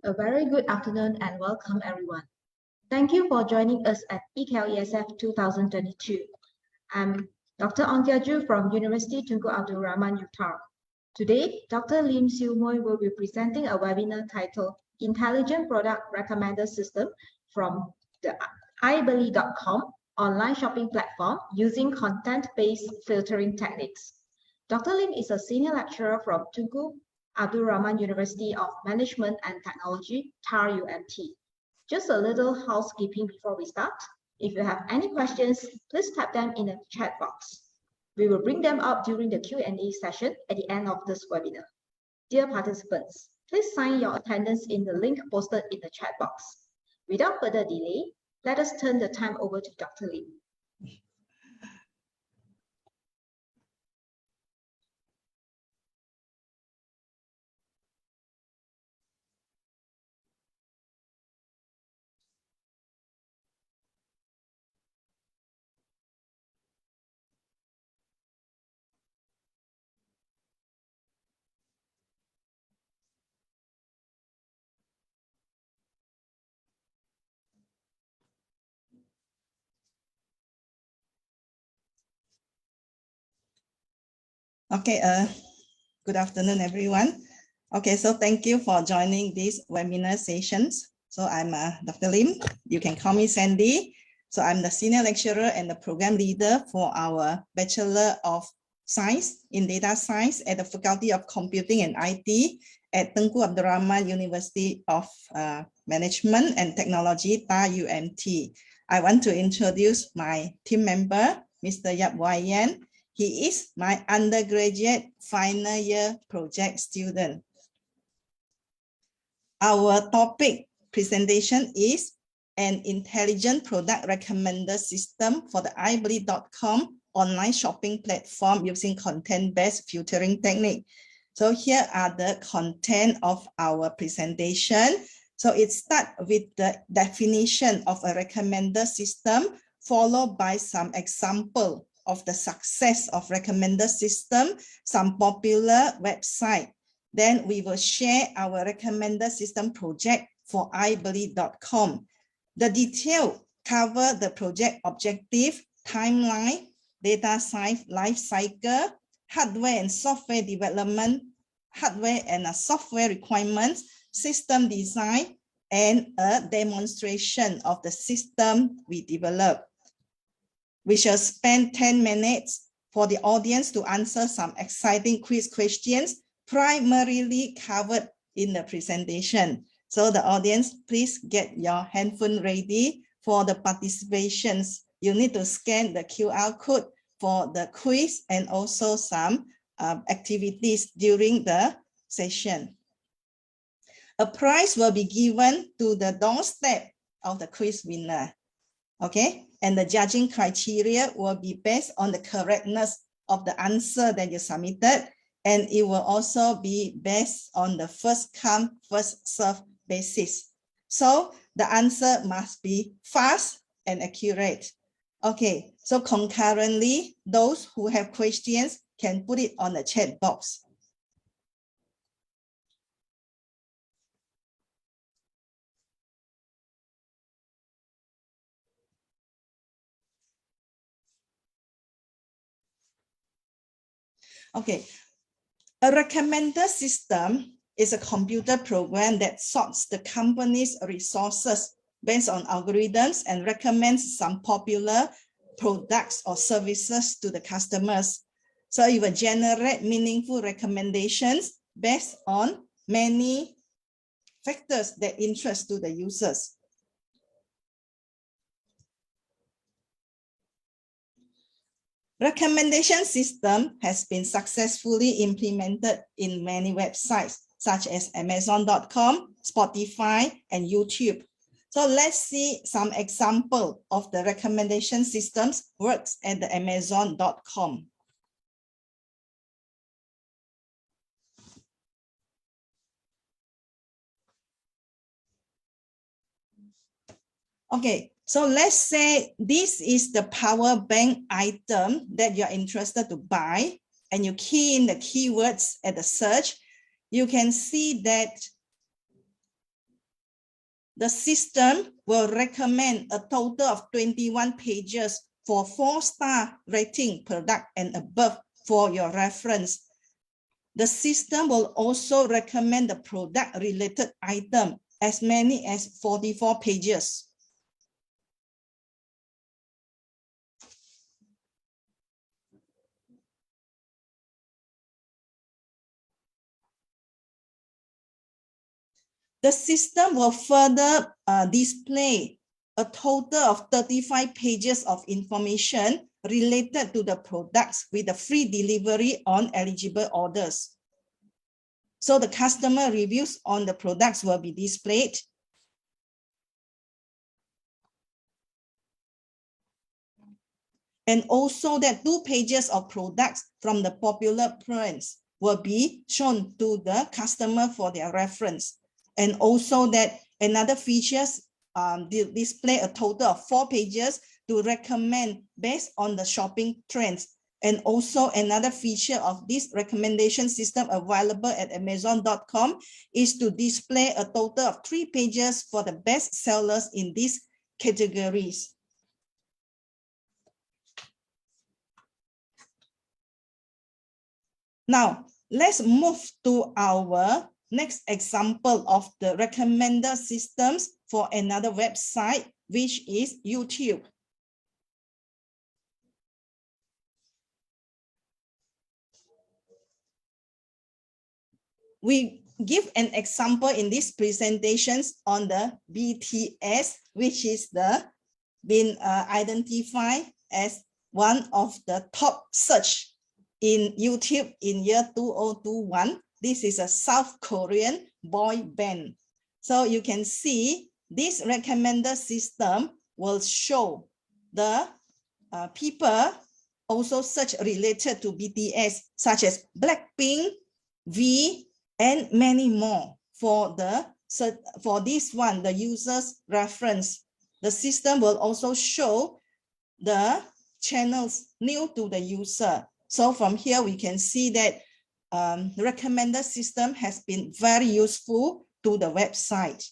A very good afternoon and welcome everyone. Thank you for joining us at e-KLESF 2022. I'm Dr. Ong Ju from University Tunku Abdul Rahman Uttar. Today, Dr. Lim Siu Moi will be presenting a webinar titled Intelligent Product Recommender System from the iBeli.com online shopping platform using content-based filtering techniques. Dr. Lim is a senior lecturer from Tunku Abdul Rahman University of Management and Technology, TAR UMT. Just a little housekeeping before we start. If you have any questions, please type them in the chat box. We will bring them up during the Q&A session at the end of this webinar. Dear participants, please sign your attendance in the link posted in the chat box. Without further delay, let us turn the time over to Dr. Lim. Okay, good afternoon, everyone. Okay, so thank you for joining these webinar sessions. So I'm Dr. Lim. You can call me Sandy. So I'm the senior lecturer and the program leader for our Bachelor of Science in Data Science at the Faculty of Computing and IT at Tunku Abdul Rahman University of Management and Technology, TAR UMT. I want to introduce my team member, Mr. Yap Wai Yan. He is my undergraduate final year project student. Our topic presentation is an intelligent product recommender system for the iBeli.com online shopping platform using content-based filtering technique. So here are the content of our presentation. So it starts with the definition of a recommender system, followed by some example of the success of recommender system, some popular website. Then we will share our recommender system project for iBeli.com. The detail cover the project objective, timeline, data science life cycle, hardware and software development, hardware and software requirements, system design, and a demonstration of the system we develop. We shall spend 10 minutes for the audience to answer some exciting quiz questions primarily covered in the presentation. So the audience, please get your handphone ready for the participations. You need to scan the QR code for the quiz and also some activities during the session. A prize will be given to the doorstep of the quiz winner. Okay, and the judging criteria will be based on the correctness of the answer that you submitted, and it will also be based on the first come, first serve basis. So the answer must be fast and accurate. Okay, so concurrently, those who have questions can put it on the chat box. Okay, a recommender system is a computer program that sorts the company's resources based on algorithms and recommends some popular products or services to the customers. So it will generate meaningful recommendations based on many factors that interest to the users. Recommendation system has been successfully implemented in many websites such as Amazon.com, Spotify, and YouTube. So let's see some example of the recommendation systems works at the Amazon.com. Okay, so let's say this is the power bank item that you're interested to buy, and you key in the keywords at the search. You can see that the system will recommend a total of 21 pages for 4-star rating product and above for your reference. The system will also recommend the product related item as many as 44 pages. The system will further display a total of 35 pages of information related to the products with a free delivery on eligible orders. So the customer reviews on the products will be displayed. And also that 2 pages of products from the popular brands will be shown to the customer for their reference. And also that another features display a total of 4 pages to recommend based on the shopping trends. And also another feature of this recommendation system available at Amazon.com is to display a total of 3 pages for the best sellers in these categories. Now, let's move to our next example of the recommender systems for another website, which is YouTube. We give an example in these presentations on the BTS, which is been identified as one of the top search in YouTube in year 2021. This is a South Korean boy band. So you can see this recommender system will show the people also search related to BTS, such as Blackpink, V, and many more. For this one, the user's reference, the system will also show the channels new to the user. So from here, we can see that the recommender system has been very useful to the website.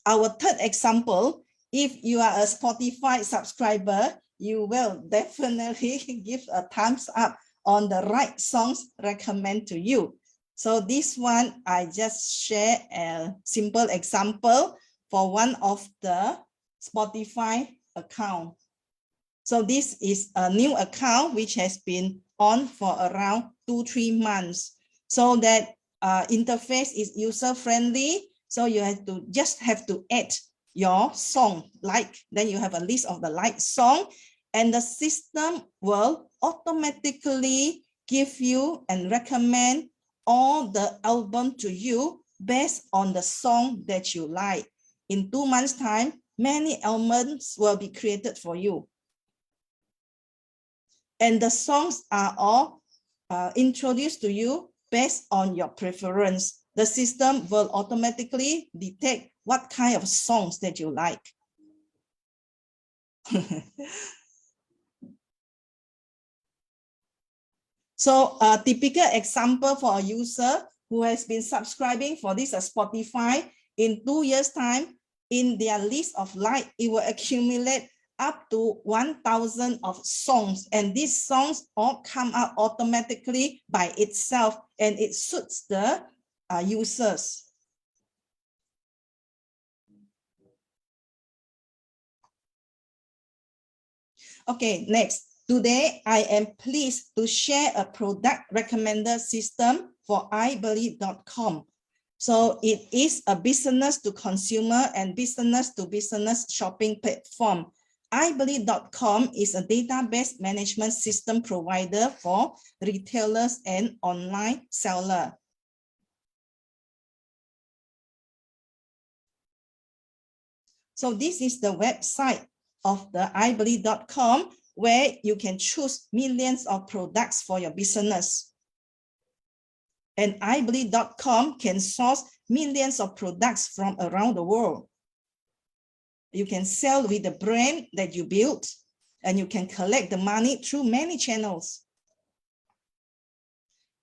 Our third example, if you are a Spotify subscriber, you will definitely give a thumbs up on the right songs recommend to you. So this one, I just share a simple example for one of the Spotify account. So this is a new account which has been on for around 2-3 months. So that interface is user friendly. So you just have to add your song, then you have a list of the song, and the system will automatically give you and recommend all the album to you based on the song that you like. In 2 months' time, many albums will be created for you. And the songs are all introduced to you based on your preference. The system will automatically detect what kind of songs that you like. So a typical example for a user who has been subscribing for this Spotify, in 2 years' time, in their list of likes, it will accumulate up to 1,000 of songs, and these songs all come out automatically by itself, and it suits the users. Okay, next. Today, I am pleased to share a product recommender system for ibelieve.com. So it is a business to consumer and business to business shopping platform. ibelieve.com is a database management system provider for retailers and online sellers. So this is the website of the ibelieve.com, where you can choose millions of products for your business. And ibelieve.com can source millions of products from around the world. You can sell with the brand that you built, and you can collect the money through many channels.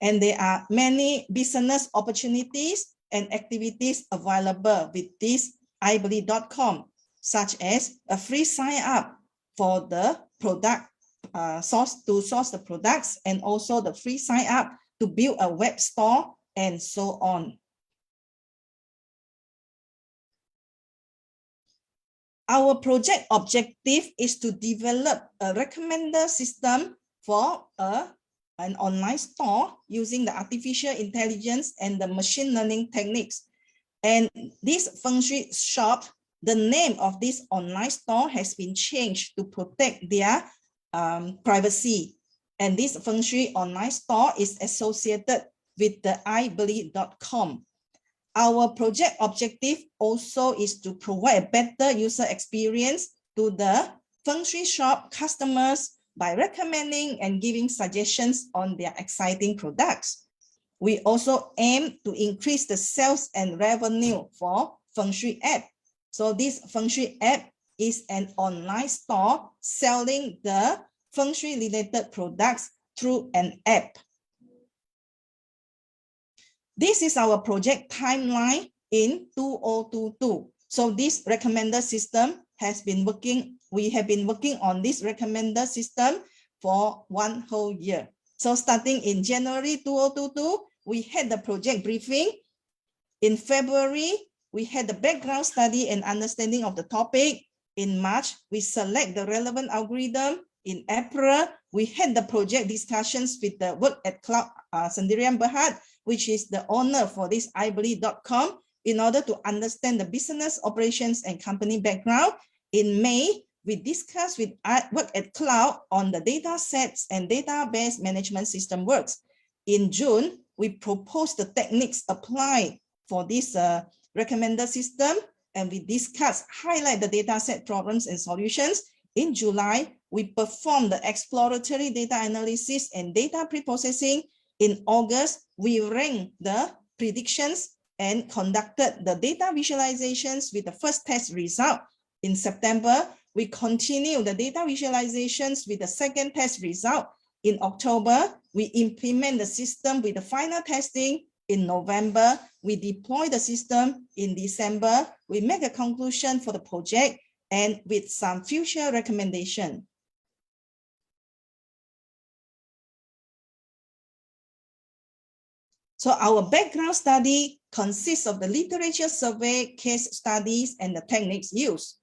And there are many business opportunities and activities available with this ibelieve.com, such as a free sign up for the product source the products, and also the free sign up to build a web store, and so on. Our project objective is to develop a recommender system for an online store using the artificial intelligence and the machine learning techniques. And this feng shui shop, the name of this online store has been changed to protect their privacy. And this feng shui online store is associated with the ibelieve.com. Our project objective also is to provide a better user experience to the feng shui shop customers by recommending and giving suggestions on their exciting products. We also aim to increase the sales and revenue for feng shui app. So this feng shui app is an online store selling the feng shui related products through an app. This is our project timeline in 2022. So this recommender system has been working. We have been working on this recommender system for 1 whole year. So starting in January 2022, we had the project briefing. In February, we had the background study and understanding of the topic. In March, we select the relevant algorithm. In April, we had the project discussions with the Work at Cloud Sendirian Berhad, which is the owner for this ibelieve.com, in order to understand the business operations and company background. In May, we discussed with Work at Cloud on the data sets and database management system works. In June, we proposed the techniques applied for this recommender system, and we discussed, highlight the data set problems and solutions. In July, we performed the exploratory data analysis and data preprocessing. In August, we ranked the predictions and conducted the data visualizations with the first test result. In September, we continued the data visualizations with the second test result. In October, we implement the system with the final testing. In November, we deploy the system. In December, we make a conclusion for the project and with some future recommendation. So our background study consists of the literature survey, case studies, and the techniques used.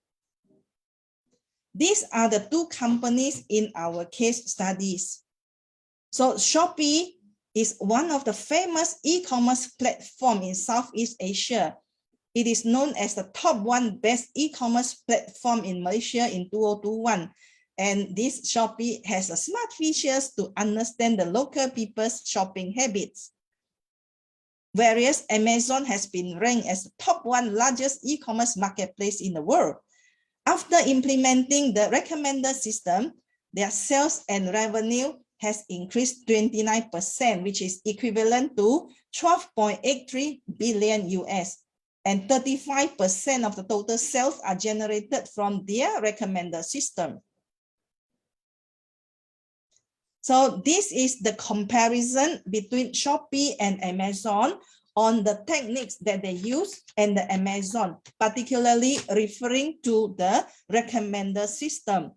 These are the two companies in our case studies. So Shopee is one of the famous e-commerce platform in Southeast Asia. It is known as the top 1 best e-commerce platform in Malaysia in 2021. And this Shopee has a smart features to understand the local people's shopping habits. Whereas Amazon has been ranked as the top 1 largest e-commerce marketplace in the world. After implementing the recommender system, their sales and revenue has increased 29%, which is equivalent to 12.83 billion US. And 35% of the total sales are generated from their recommender system. So this is the comparison between Shopee and Amazon on the techniques that they use and the Amazon, particularly referring to the recommender system.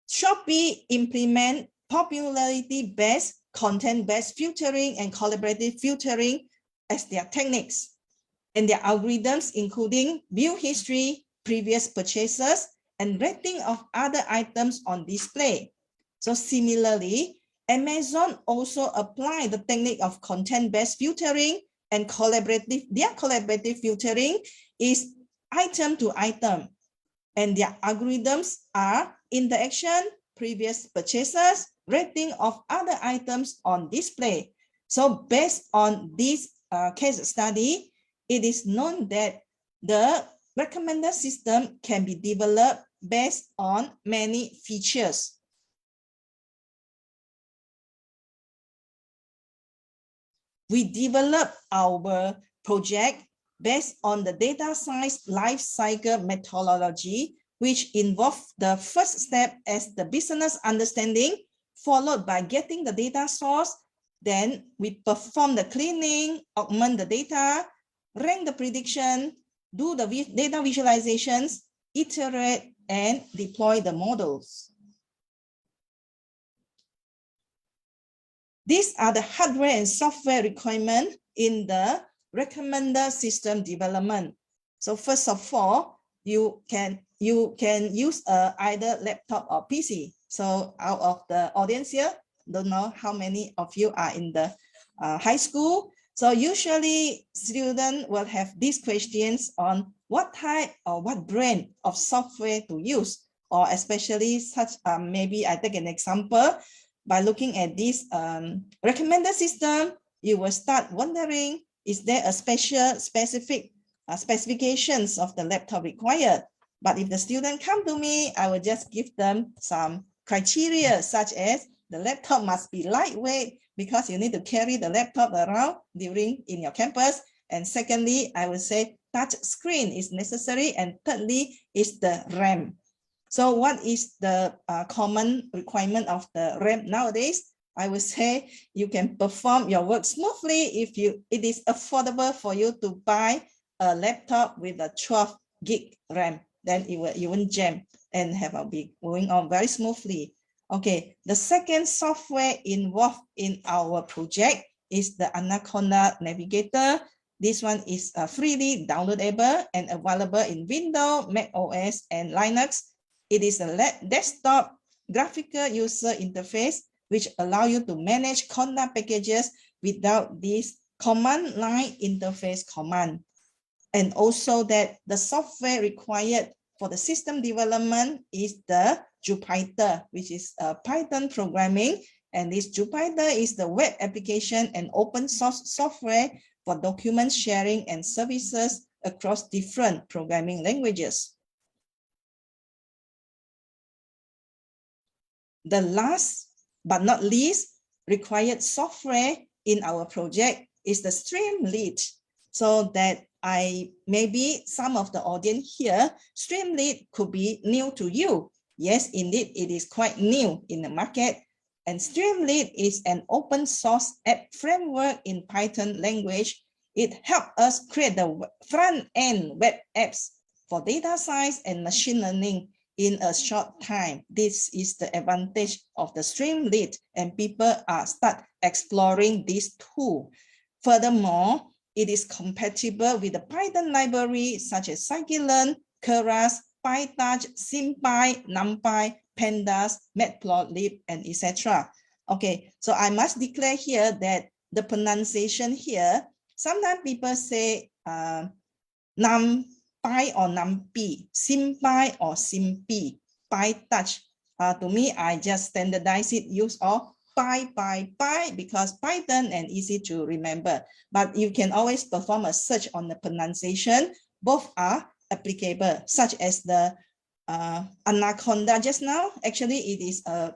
Shopee implement popularity-based, content-based filtering and collaborative filtering as their techniques. And their algorithms including view history, previous purchases, and rating of other items on display. So similarly, Amazon also apply the technique of content-based filtering and their collaborative filtering is item to item. And their algorithms are interaction, previous purchases, rating of other items on display. So based on this case study, it is known that the recommender system can be developed based on many features. We developed our project based on the data science life cycle methodology, which involved the first step as the business understanding, followed by getting the data source, Then we perform the cleaning, augment the data, rank the prediction, do the data visualizations, iterate, and deploy the models. These are the hardware and software requirements in the recommender system development. So first of all, you can use either laptop or PC. So out of the audience here, don't know how many of you are in the high school. So usually students will have these questions on what type or what brand of software to use, or especially such, maybe I take an example. By looking at this recommender system, you will start wondering, is there a specific specifications of the laptop required? But if the student come to me, I will just give them some criteria, such as the laptop must be lightweight because you need to carry the laptop around in your campus. And secondly, I will say touch screen is necessary. And thirdly is the RAM. So what is the common requirement of the RAM nowadays? I would say you can perform your work smoothly if it is affordable for you to buy a laptop with a 12 gig RAM. Then you won't jam and have a be going on very smoothly. Okay, the second software involved in our project is the Anaconda Navigator. This one is freely downloadable and available in Windows, Mac OS, and Linux. It is a desktop graphical user interface which allow you to manage Conda packages without this command line interface command. And also that the software required for the system development is the Jupyter, which is Python programming. And this Jupyter is the web application and open source software for document sharing and services across different programming languages. The last but not least required software in our project is the Streamlit. So that maybe some of the audience here, Streamlit could be new to you. Yes, indeed, it is quite new in the market. And Streamlit is an open source app framework in Python language. It helps us create the front-end web apps for data science and machine learning in a short time. This is the advantage of the Streamlit, and people start exploring this tool. Furthermore, it is compatible with the Python library such as scikit-learn, Keras, PyTorch, SymPy, NumPy, Pandas, Matplotlib, and etc. Okay, so I must declare here that the pronunciation here, sometimes people say NumPy or NumPy, SymPy or SymPy, PyTorch. To me, I just standardize it, use all Py, because Python and easy to remember. But you can always perform a search on the pronunciation. Both are applicable, such as the Anaconda just now. Actually, it is a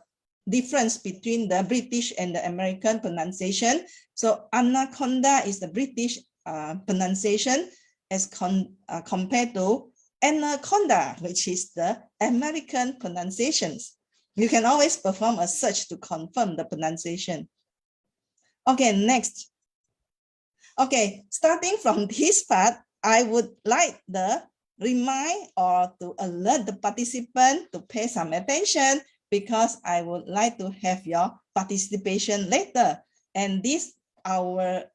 difference between the British and the American pronunciation. So Anaconda is the British pronunciation as compared to Anaconda, which is the American pronunciations. You can always perform a search to confirm the pronunciation. Okay, next. Okay, starting from this part, I would like to remind or to alert the participant to pay some attention, because I would like to have your participation later. And this, our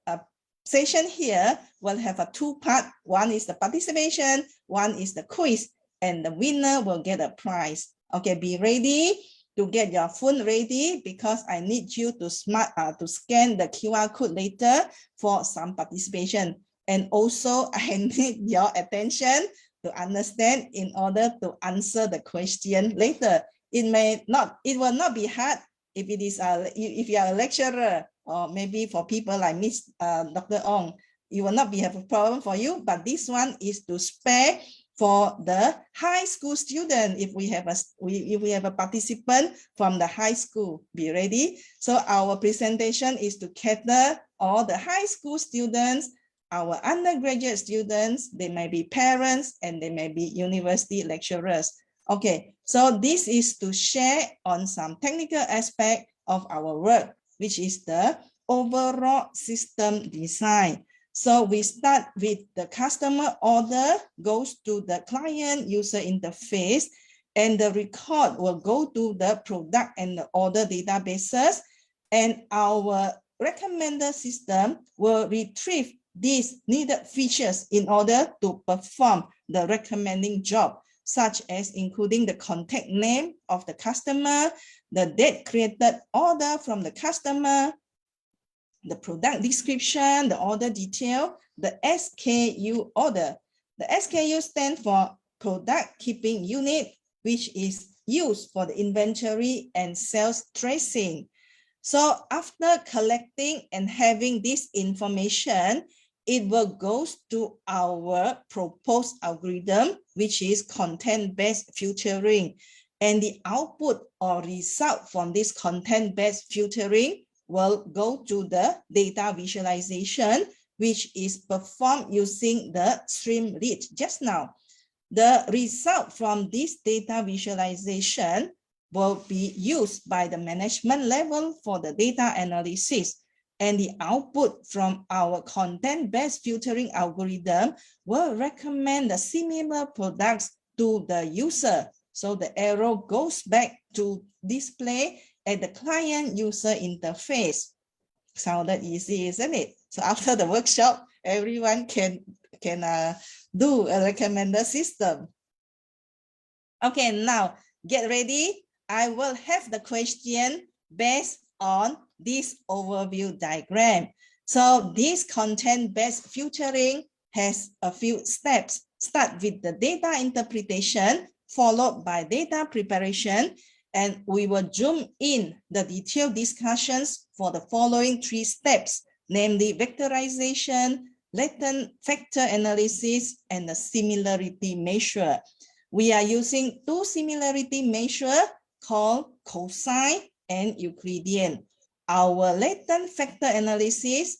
session here will have a two-part. One is the participation, one is the quiz, and the winner will get a prize. Okay, be ready to get your phone ready, because I need you to scan the QR code later for some participation. And also I need your attention to understand in order to answer the question later. It will not be hard if it is if you are a lecturer, or maybe for people like Miss Dr. Ong, it will not be a problem for you. But this one is to spare for the high school student. If we have a participant from the high school, be ready. So our presentation is to cater all the high school students, our undergraduate students, they may be parents, and they may be university lecturers. Okay, so this is to share on some technical aspect of our work, which is the overall system design. So we start with the customer order goes to the client user interface, and the record will go to the product and the order databases, and our recommender system will retrieve these needed features in order to perform the recommending job, such as including the contact name of the customer, the date created order from the customer, the product description, the order detail, the SKU order. The SKU stands for product keeping unit, which is used for the inventory and sales tracing. So after collecting and having this information, it will go to our proposed algorithm, which is content-based filtering. And the output or result from this content-based filtering will go to the data visualization, which is performed using the Streamlit just now. The result from this data visualization will be used by the management level for the data analysis, and the output from our content-based filtering algorithm will recommend the similar products to the user. So the arrow goes back to display at the client user interface. Sounded easy, isn't it? So after the workshop, everyone can do a recommender system. Okay, now get ready. I will have the question based on this overview diagram. So this content-based filtering has a few steps. Start with the data interpretation, followed by data preparation, and we will zoom in the detailed discussions for the following 3 steps, namely vectorization, latent factor analysis, and the similarity measure. We are using 2 similarity measures called cosine and Euclidean. Our latent factor analysis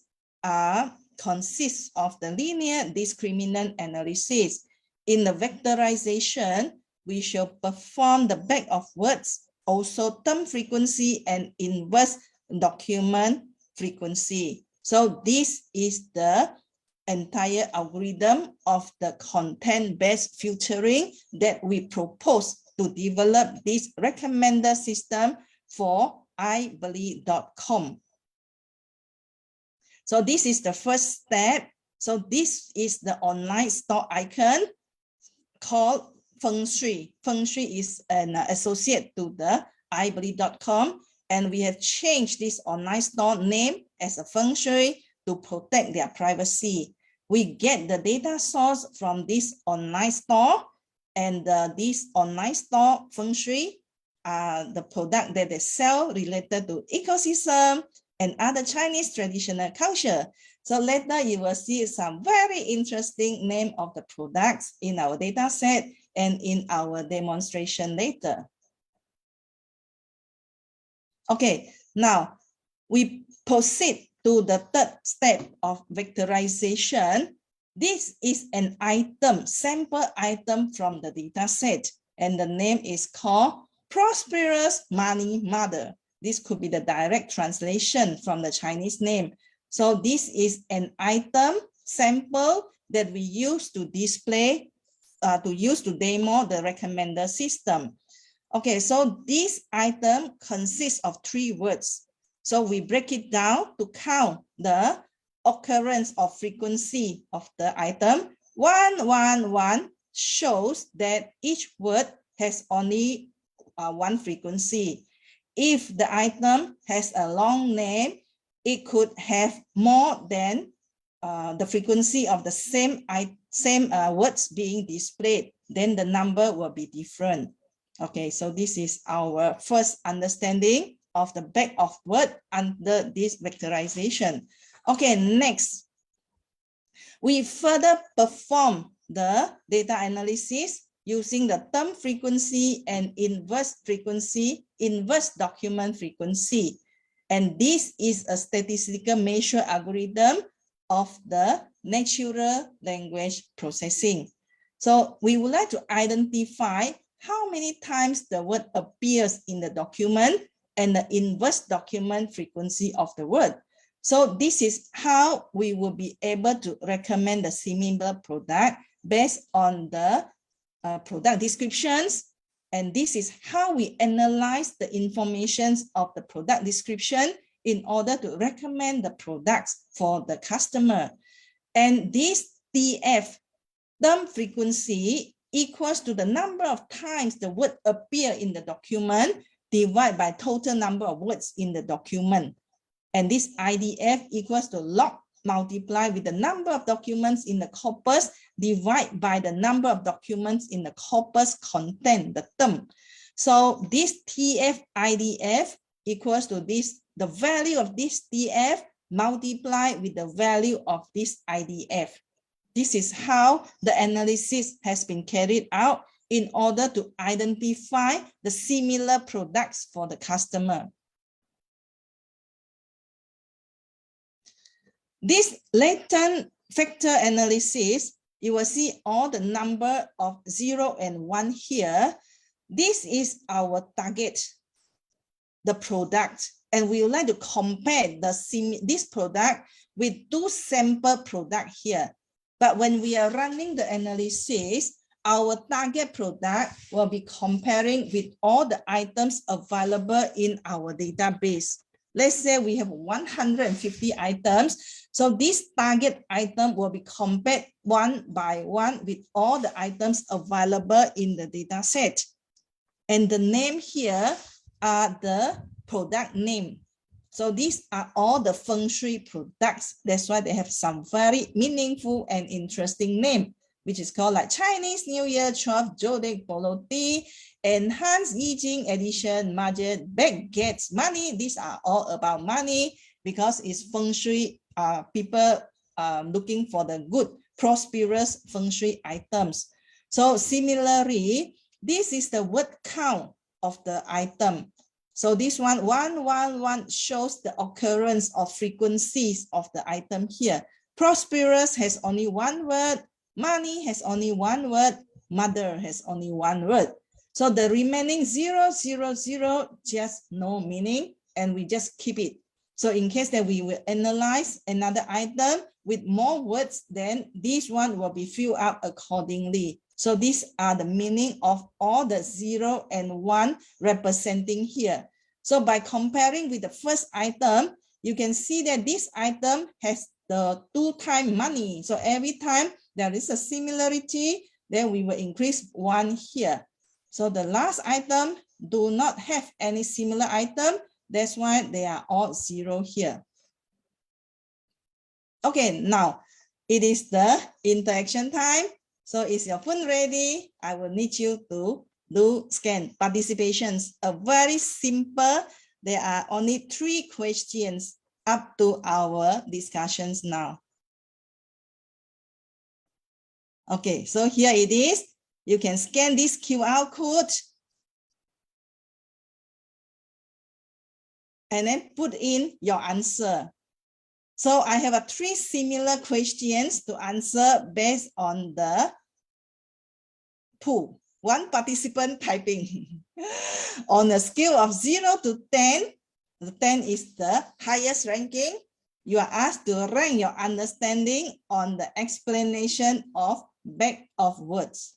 consists of the linear discriminant analysis. In the vectorization, we shall perform the back of words, also term frequency and inverse document frequency. So this is the entire algorithm of the content-based filtering that we propose to develop this recommender system for ibelieve.com. So this is the first step. So this is the online store icon called Feng Shui. Feng Shui is an associate to the ibelieve.com, and we have changed this online store name as a Feng Shui to protect their privacy. We get the data source from this online store, and this online store Feng Shui are the product that they sell related to ecosystem and other Chinese traditional culture. So later you will see some very interesting name of the products in our data set and in our demonstration later. Okay, now we proceed to the 3rd step of vectorization. This is an item, sample item from the data set, and the name is called Prosperous Money Mother. This could be the direct translation from the Chinese name. So this is an item sample that we use to display, to demo the recommender system. Okay, so this item consists of 3 words. So we break it down to count the occurrence of frequency of the item. 111 shows that each word has only 1 frequency. If the item has a long name, it could have more than the frequency of the same words being displayed. Then the number will be different. Okay, so this is our first understanding of the back of word under this vectorization. Okay, next, we further perform the data analysis using the term frequency and inverse frequency, inverse document frequency. And this is a statistical measure algorithm of the natural language processing. So we would like to identify how many times the word appears in the document and the inverse document frequency of the word. So this is how we will be able to recommend the similar product based on the product descriptions. And this is how we analyze the information of the product description in order to recommend the products for the customer. And this TF, term frequency, equals to the number of times the word appear in the document divided by total number of words in the document. And this IDF equals to log multiplied with the number of documents in the corpus divided by the number of documents in the corpus content, the term. So this TF IDF equals to this, the value of this TF multiplied with the value of this IDF. This is how the analysis has been carried out in order to identify the similar products for the customer. This latent factor analysis, you will see all the number of 0 and 1 here. This is our target, the product, and we would like to compare this product with 2 sample products here. But when we are running the analysis, our target product will be comparing with all the items available in our database. Let's say we have 150 items. So this target item will be compared one by one with all the items available in the data set. And the name here are the product name. So these are all the feng shui products. That's why they have some very meaningful and interesting name, which is called like Chinese New Year 12 Zodiac Polo Tea, Enhanced I Ching Edition, Budget, Bag Gets Money. These are all about money because it's feng shui. People looking for the good, prosperous feng shui items. So similarly, this is the word count of the item. So this one, 111 shows the occurrence of frequencies of the item here. Prosperous has only 1 word, money has only 1 word, mother has only 1 word. So the remaining 000 just no meaning, and we just keep it. So in case that we will analyze another item with more words, then this one will be filled out accordingly. So these are the meaning of all the 0 and 1 representing here. So by comparing with the first item, you can see that this item has the 2 times money. So every time there is a similarity, then we will increase 1 here. So the last item do not have any similar item. That's why they are all 0 here. Okay, now it is the interaction time. So is your phone ready? I will need you to do scan participations. A very simple. There are only 3 questions up to our discussions now. Okay, so here it is. You can scan this QR code and then put in your answer. So I have 3 similar questions to answer based on the pool. 1 participant typing. On a scale of 0 to 10, the 10 is the highest ranking. You are asked to rank your understanding on the explanation of back of words.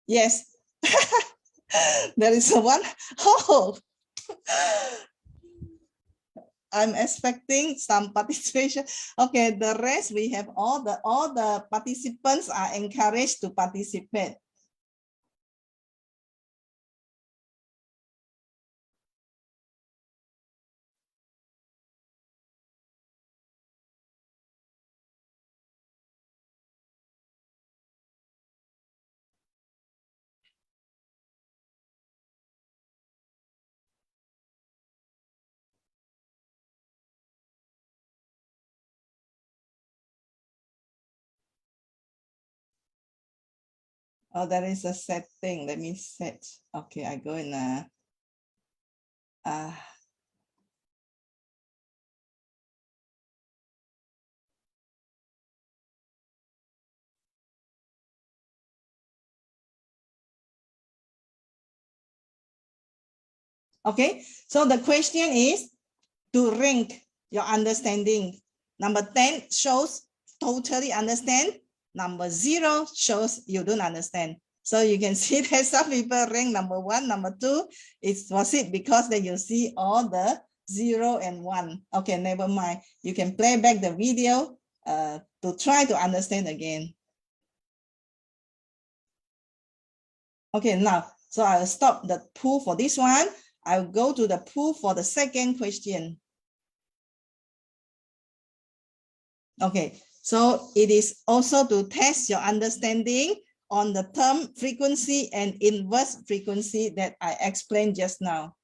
Yes, there is one. Oh, I'm expecting some participation. Okay, the rest we have all the participants are encouraged to participate. Oh, there is a setting. Let me set. Okay, I go in okay, so the question is to rank your understanding. Number 10 shows totally understand. Number 0 shows you don't understand. So you can see that some people rank number 1, number 2. Was it because that you see all the 0 and 1? Okay, never mind. You can play back the video to try to understand again. Okay, now, so I'll stop the pool for this one. I'll go to the pool for the second question. Okay, so it is also to test your understanding on the term frequency and inverse frequency that I explained just now.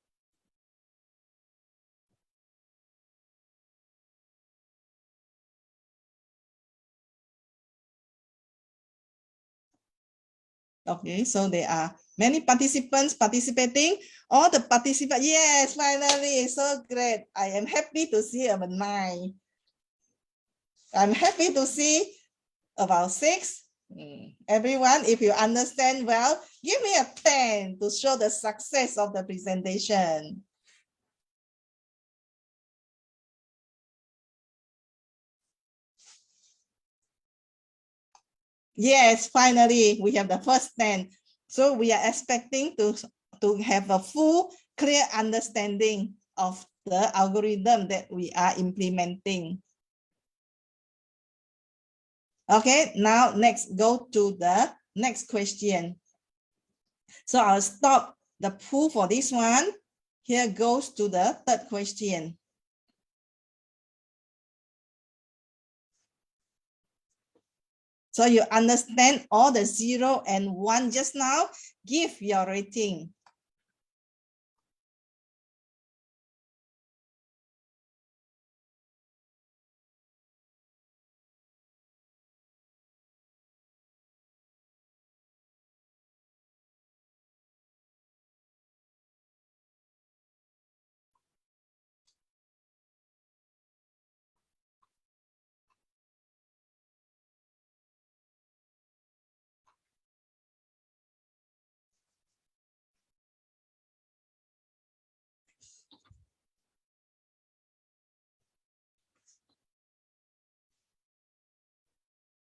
Okay, so there are many participants participating. All the participants, yes, finally, so great. I am happy to see about 9. I'm happy to see about 6. Everyone, if you understand well, give me a 10 to show the success of the presentation. Yes, finally, we have the first 10. So we are expecting to have a full, clear understanding of the algorithm that we are implementing. Okay, now next, go to the next question. So I'll stop the pool for this one. Here goes to the third question. So you understand all the 0 and 1 just now. Give your rating.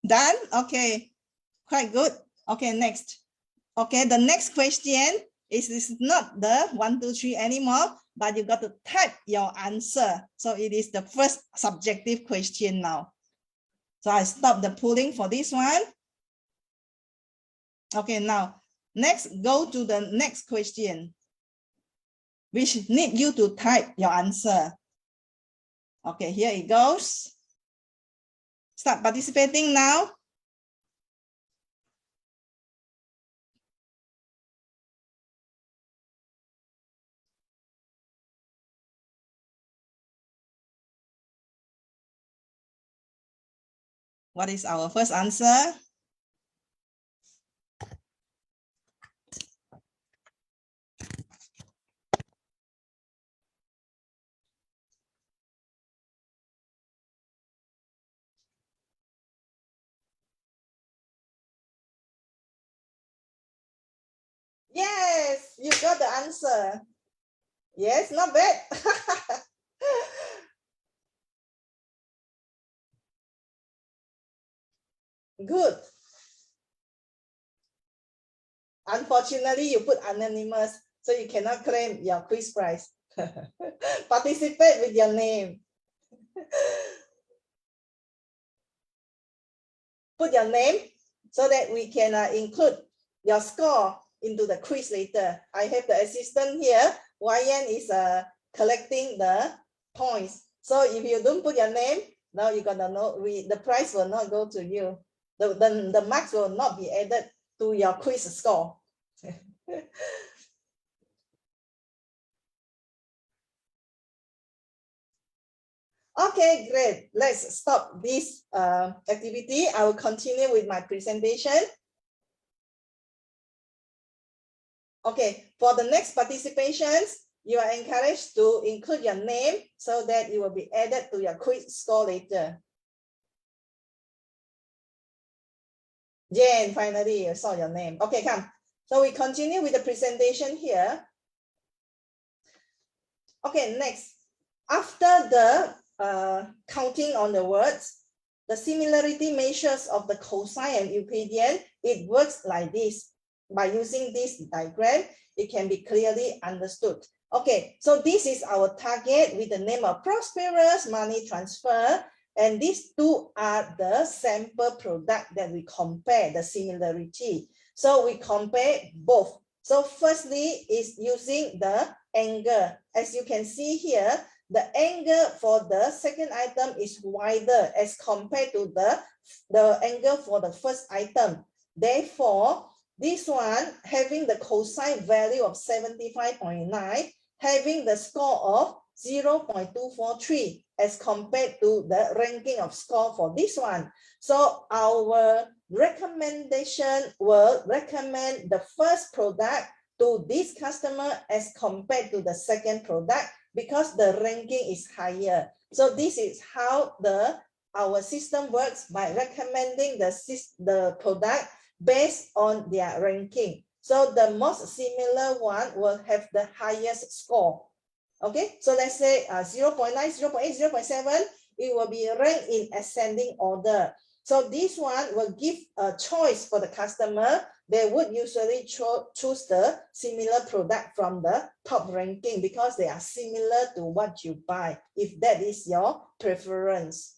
Done? Okay, quite good. Okay, next. Okay, the next question is not the 1, 2, 3 anymore, but you got to type your answer. So it is the first subjective question now. So I stop the pooling for this one. Okay, now next, go to the next question, which need you to type your answer. Okay, here it goes. Start participating now. What is our first answer? Yes, you got the answer. Yes, not bad. Good. Unfortunately, you put anonymous, so you cannot claim your quiz prize. Participate with your name. Put your name so that we can include your score into the quiz later. I have the assistant here. YN is collecting the points. So if you don't put your name, now you're gonna know the prize will not go to you. The marks will not be added to your quiz score. Okay, great. Let's stop this activity. I will continue with my presentation. Okay, for the next participations, you are encouraged to include your name so that it will be added to your quiz score later. Jane, finally, you saw your name. Okay, come. So we continue with the presentation here. Okay, next. After the counting on the words, the similarity measures of the cosine and Euclidean, it works like this. By using this diagram, it can be clearly understood. Okay, so this is our target with the name of prosperous money transfer. And these two are the sample product that we compare the similarity. So we compare both. So firstly is using the angle. As you can see here, the angle for the second item is wider as compared to the angle for the first item. Therefore, this one having the cosine value of 75.9, having the score of 0.243 as compared to the ranking of score for this one. So our recommendation will recommend the first product to this customer as compared to the second product because the ranking is higher. So this is how our system works, by recommending the product based on their ranking. So the most similar one will have the highest score. Okay, so let's say 0.9, 0.8, 0.7, it will be ranked in ascending order. So this one will give a choice for the customer. They would usually choose the similar product from the top ranking because they are similar to what you buy, if that is your preference.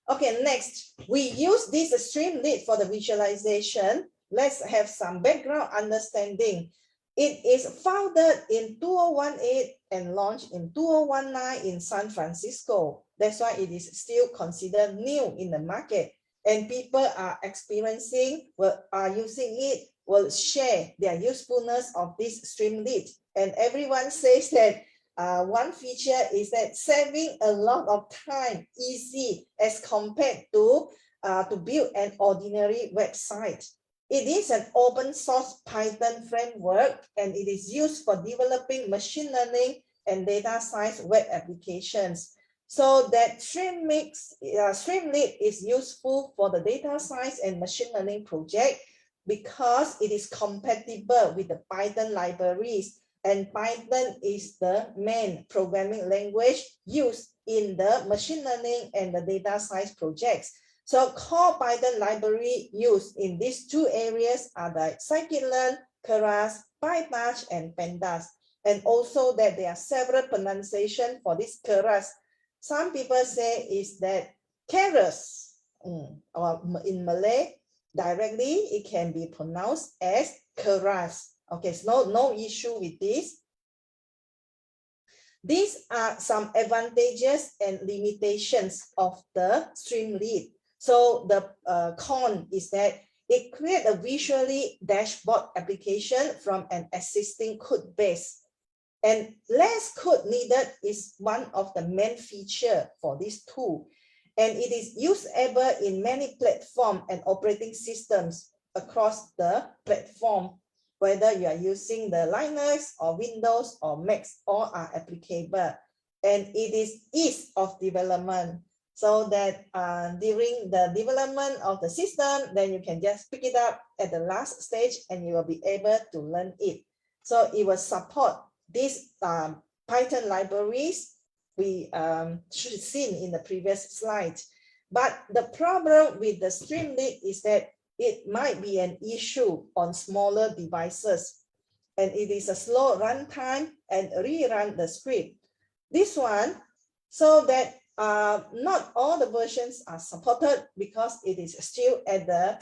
Okay, next, we use this Streamlit for the visualization. Let's have some background understanding. It is founded in 2018 and launched in 2019 in San Francisco. That's why it is still considered new in the market. And people are experiencing, are using it, will share their usefulness of this Streamlit. And everyone says that one feature is that saving a lot of time, easy as compared to build an ordinary website. It is an open source Python framework, and it is used for developing machine learning and data science web applications. So that Streamlit is useful for the data science and machine learning project because it is compatible with the Python libraries. And Python is the main programming language used in the machine learning and the data science projects. So core Python library used in these two areas are the scikit-learn, Keras, PyTorch, and Pandas. And also that there are several pronunciations for this Keras. Some people say is that Keras, or in Malay, directly it can be pronounced as Keras. Okay, so no issue with this. These are some advantages and limitations of the Streamlit. So the con is that it creates a visually dashboard application from an existing code base. And less code needed is one of the main features for this tool. And it is usable in many platforms and operating systems across the platform. Whether you are using the Linux or Windows or Macs, all are applicable. And it is ease of development. So that during the development of the system, then you can just pick it up at the last stage and you will be able to learn it. So it will support these Python libraries we should seen in the previous slide. But the problem with the Streamlit is that it might be an issue on smaller devices, and it is a slow runtime and rerun the script. This one, so that not all the versions are supported because it is still at the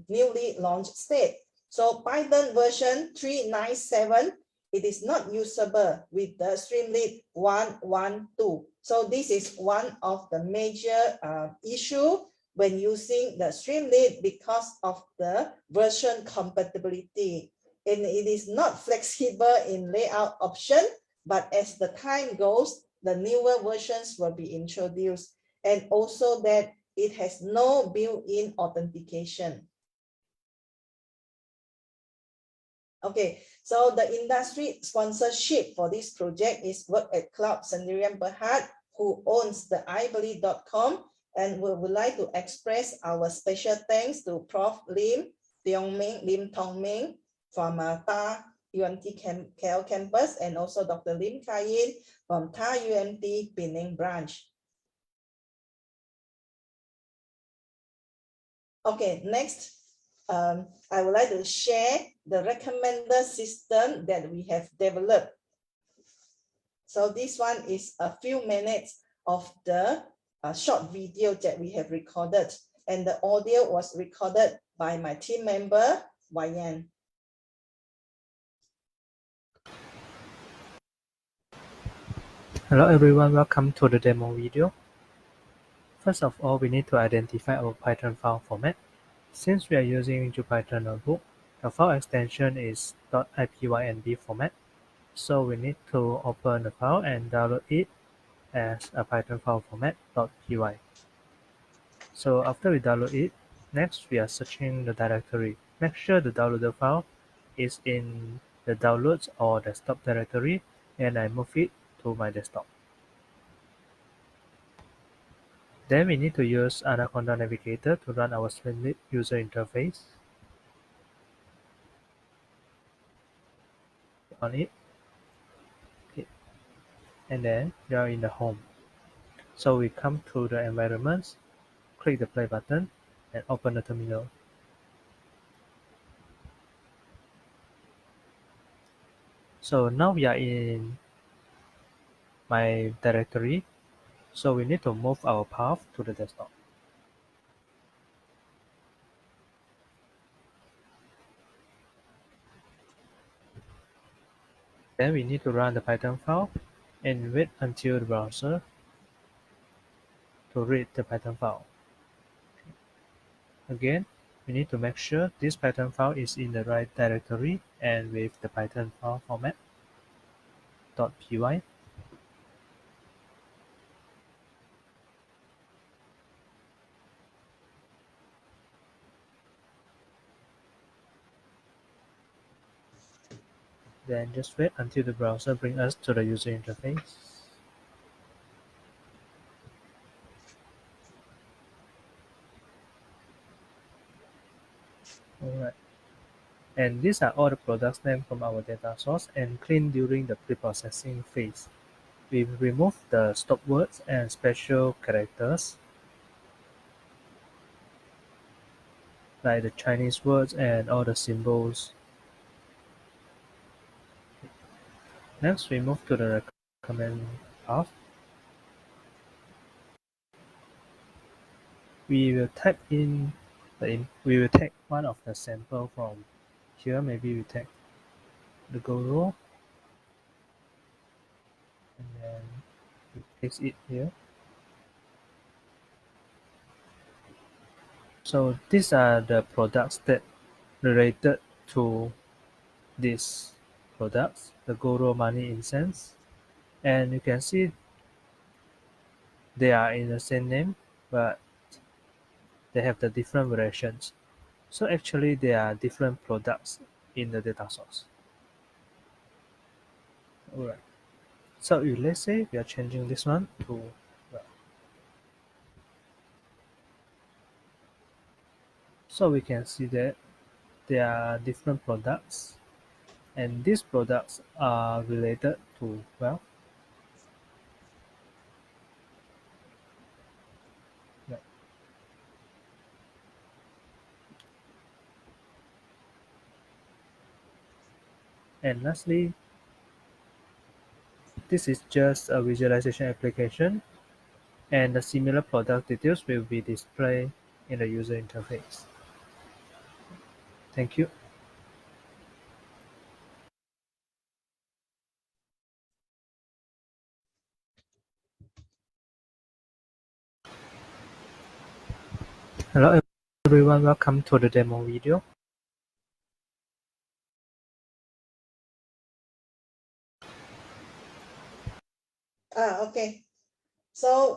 newly launched state. So Python version 3.9.7, it is not usable with the Streamlit 1.1.2. So this is one of the major issue when using the Streamlit because of the version compatibility. And it is not flexible in layout option, but as the time goes, the newer versions will be introduced. and also that it has no built-in authentication. Okay, so the industry sponsorship for this project is Work at Cloud Sendirian Berhad, who owns the ibeli.com, and we would like to express our special thanks to Prof. Lim Tong Ming from Ta UMT KL campus, and also Dr. Lim Kayin from Ta UMT Penang branch. Okay, next, I would like to share the recommender system that we have developed. So this one is a few minutes of the short video that we have recorded, and the audio was recorded by my team member, Wayan. Hello everyone, welcome to the demo video. First of all, we need to identify our Python file format. Since we are using Python notebook, the file extension is .ipynb format. So we need to open the file and download it as a Python file format .py. So after we download it, next we are searching the directory. Make sure the downloaded file is in the downloads or desktop directory, and I move it to my desktop. Then we need to use Anaconda Navigator to run our Splendid user interface. On it, okay. And then we are in the home. So we come to the environments, click the play button, and open the terminal. So now we are in my directory. So we need to move our path to the desktop. Then we need to run the Python file and wait until the browser to read the Python file. Again, we need to make sure this Python file is in the right directory and with the Python file format .py. Then just wait until the browser brings us to the user interface. Alright. And these are all the products named from our data source and cleaned during the pre-processing phase. We remove the stop words and special characters like the Chinese words and all the symbols. Next, we move to the recommend path. We will type in we will take one of the sample from here. Maybe we take the Goro, and then we paste it here. So these are the products that related to these products, the Goro money incense, and you can see they are in the same name, but they have the different variations. So actually there are different products in the data source. Alright. So let's say we are changing this one to so we can see that there are different products, and these products are related to wealth. Yeah. And lastly, this is just a visualization application, and the similar product details will be displayed in the user interface. Thank you. Hello everyone, welcome to the demo video. Okay. So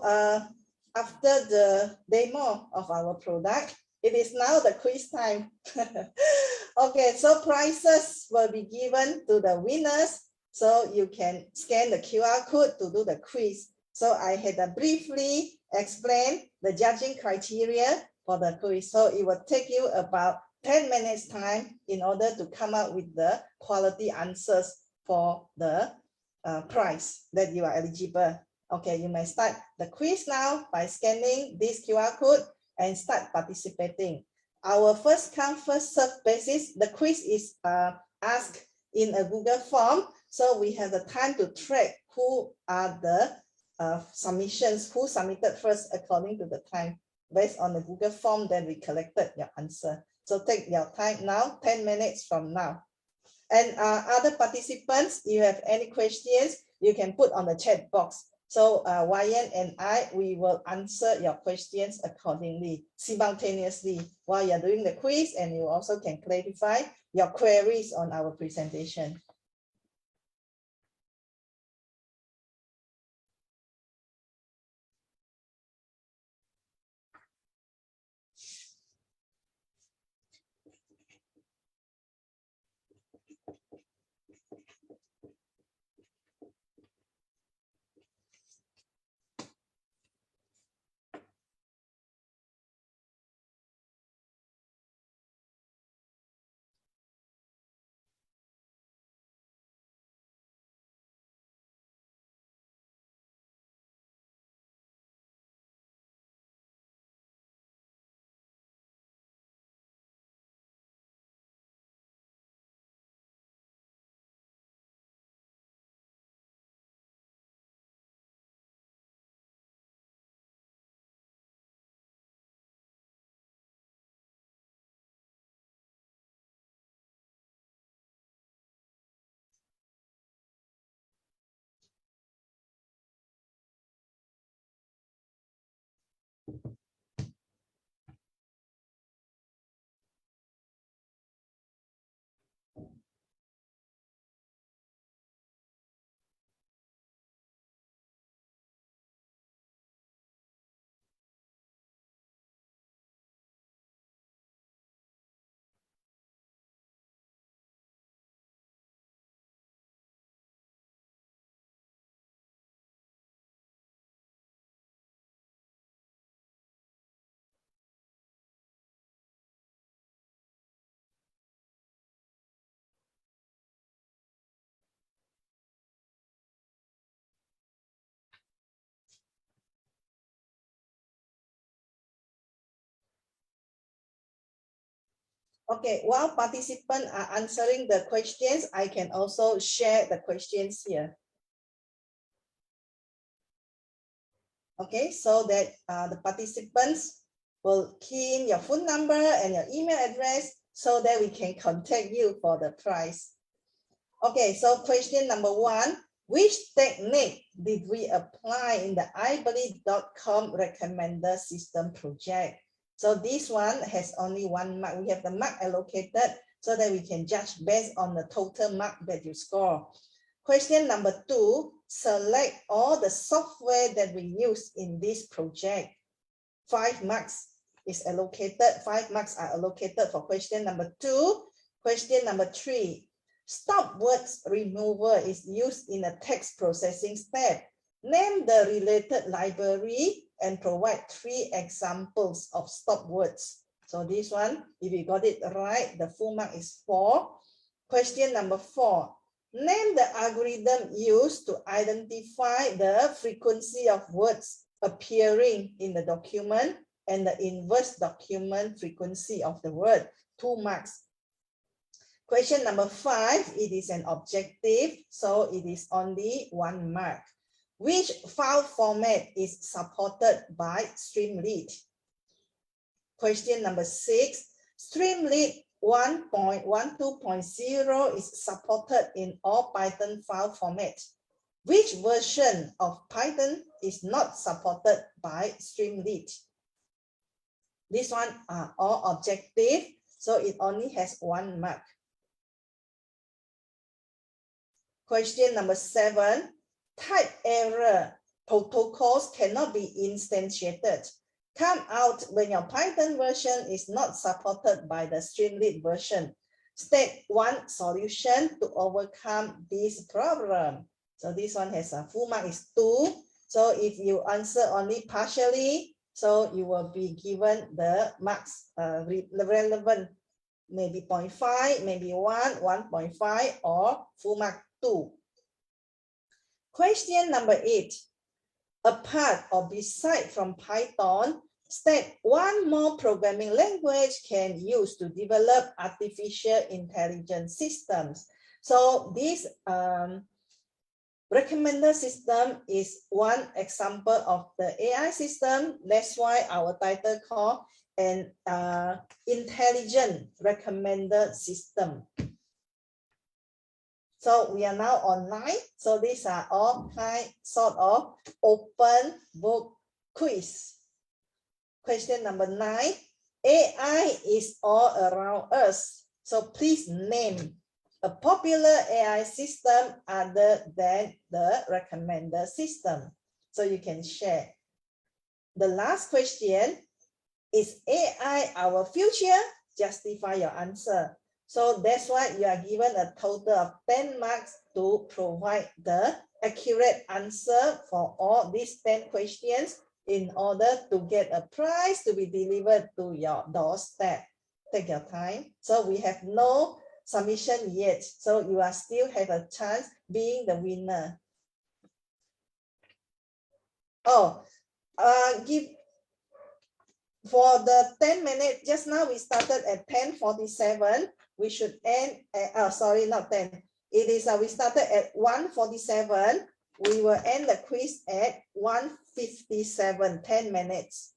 after the demo of our product, it is now the quiz time. Okay, so prizes will be given to the winners. So you can scan the QR code to do the quiz. So I had briefly explained the judging criteria for the quiz. So it will take you about 10 minutes time in order to come up with the quality answers for the prize that you are eligible. Okay, you may start the quiz now by scanning this QR code and start participating. Our first come, first serve basis, the quiz is asked in a Google form. So we have the time to track who are the submissions, who submitted first according to the time. Based on the Google form, then we collected your answer. So take your time now, 10 minutes from now. And other participants, if you have any questions, you can put on the chat box. So Wayan and I, we will answer your questions accordingly, simultaneously, while you're doing the quiz, and you also can clarify your queries on our presentation. Okay, while participants are answering the questions, I can also share the questions here. Okay, so that the participants will key in your phone number and your email address so that we can contact you for the prize. Okay, so question number 1, which technique did we apply in the ibelieve.com recommender system project? So this one has only 1 mark. We have the mark allocated so that we can judge based on the total mark that you score. Question number 2, select all the software that we use in this project. 5 marks is allocated. 5 marks are allocated for question number 2. Question number 3, stop words removal is used in a text processing step. Name the related library and provide 3 examples of stop words. So this one, if you got it right, the full mark is 4. Question number 4, name the algorithm used to identify the frequency of words appearing in the document and the inverse document frequency of the word. 2 marks. Question number 5, it is an objective, so it is only 1 mark. Which file format is supported by Streamlit? Question number 6, Streamlit 1.12.0 is supported in all Python file formats. Which version of Python is not supported by Streamlit? This one are all objective, so it only has 1 mark. Question number 7, type error protocols cannot be instantiated come out when your Python version is not supported by the Streamlit version. Step 1 solution to overcome this problem. So this one has a full mark is 2. So if you answer only partially, so you will be given the marks relevant, maybe 0.5, maybe 1, 1.5, or full mark 2. Question number 8. Apart or beside from Python, state one more programming language can use to develop artificial intelligence systems. So this recommender system is one example of the AI system. That's why our title called an intelligent recommender system. So we are now online. So these are all sort of open book quiz. Question number 9. AI is all around us. So please name a popular AI system other than the recommender system. So you can share. The last question, is AI our future? Justify your answer. So that's why you are given a total of 10 marks to provide the accurate answer for all these 10 questions in order to get a prize to be delivered to your doorstep. Take your time. So we have no submission yet. So you are still have a chance being the winner. Oh, for the 10 minutes, just now we started at 10:47. We should end at, sorry, not 10. It is, we started at 1:47. We will end the quiz at 1:57, 10 minutes.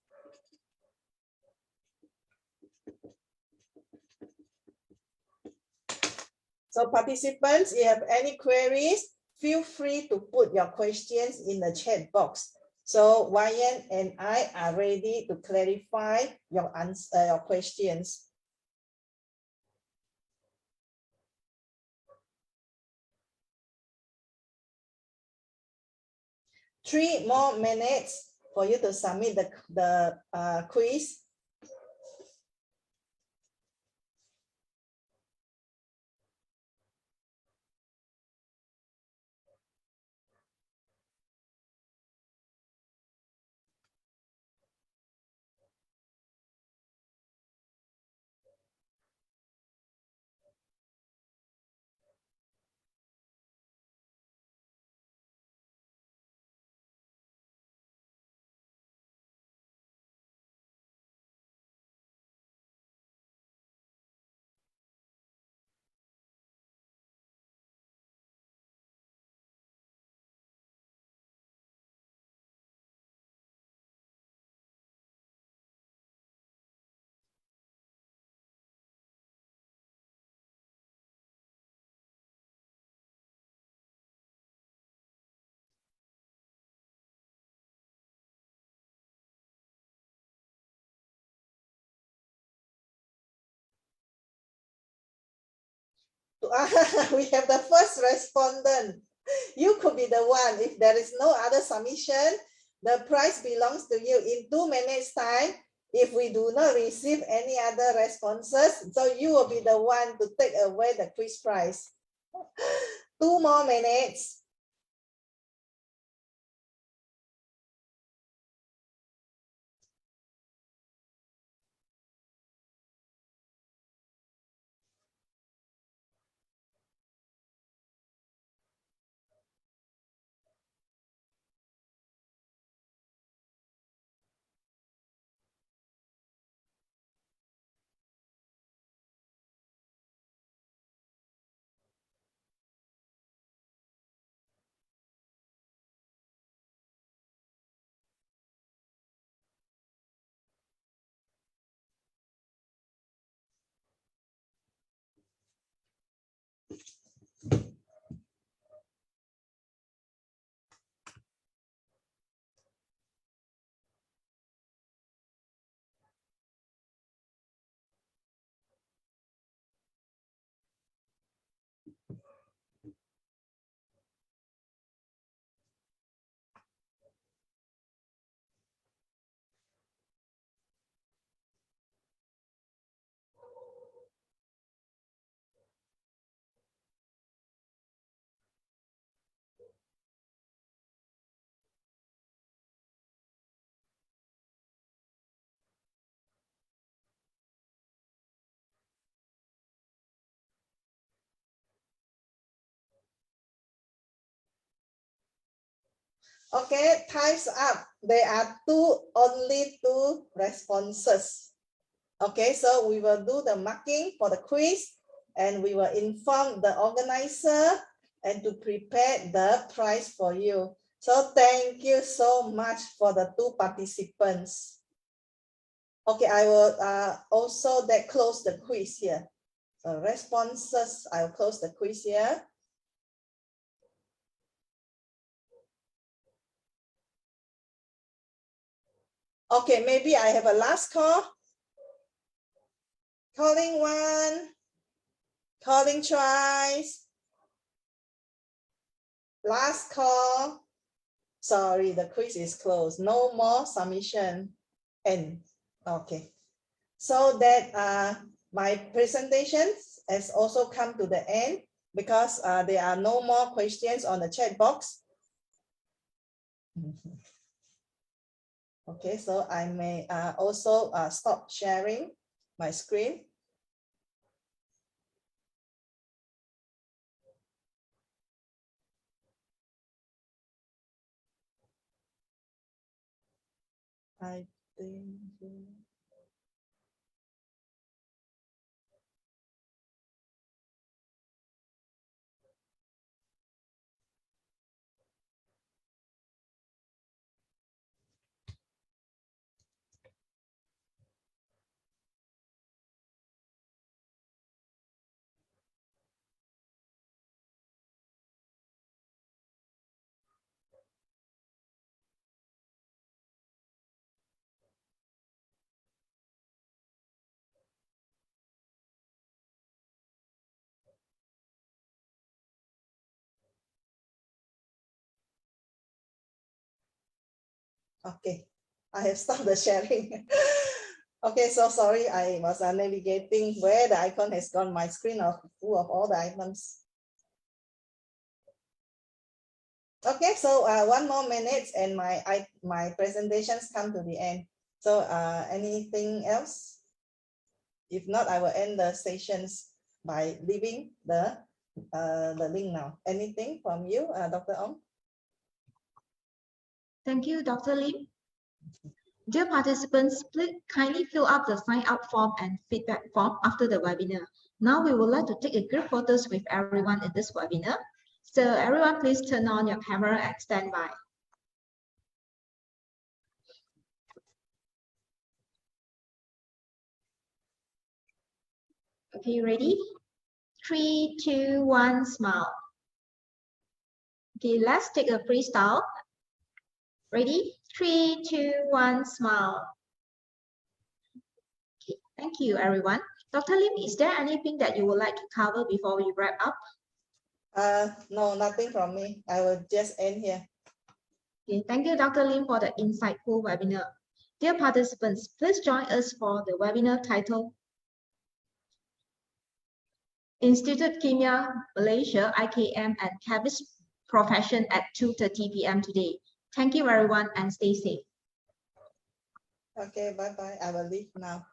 So participants, if you have any queries, feel free to put your questions in the chat box. So Ryan and I are ready to clarify your answer, your questions. Three more minutes for you to submit the quiz. We have the first respondent. You could be the one. If there is no other submission, the prize belongs to you. In 2 minutes time, if we do not receive any other responses, so you will be the one to take away the quiz prize. 2 more minutes. Okay, time's up. There are only two responses. Okay, so we will do the marking for the quiz and we will inform the organizer and to prepare the prize for you. So thank you so much for the two participants. Okay, I will also close the quiz here. So responses, I'll close the quiz here. Okay, maybe I have a last call. Calling one, calling twice. Last call. Sorry, the quiz is closed. No more submission. End. Okay. So that my presentation has also come to the end because there are no more questions on the chat box. Okay, so I may also stop sharing my screen. I think. Okay, I have stopped the sharing. Okay, so sorry, I was navigating where the icon has gone. My screen of full of all the items. Okay, so 1 more minute and my presentations come to the end. So anything else? If not, I will end the sessions by leaving the link now. Anything from you, Dr. Ong? Thank you, Dr. Lim. Dear participants, please kindly fill up the sign-up form and feedback form after the webinar. Now we would like to take a group photos with everyone in this webinar. So everyone, please turn on your camera and stand by. Okay, ready? 3, 2, 1, smile. Okay, let's take a freestyle. Ready? 3, 2, 1, smile. Okay, thank you, everyone. Dr. Lim, is there anything that you would like to cover before we wrap up? No, nothing from me. I will just end here. Okay, thank you, Dr. Lim, for the insightful webinar. Dear participants, please join us for the webinar titled Institute Kimia Malaysia IKM and Chemist Profession at 2:30 p.m. today. Thank you, everyone, and stay safe. Okay, bye-bye. I will leave now.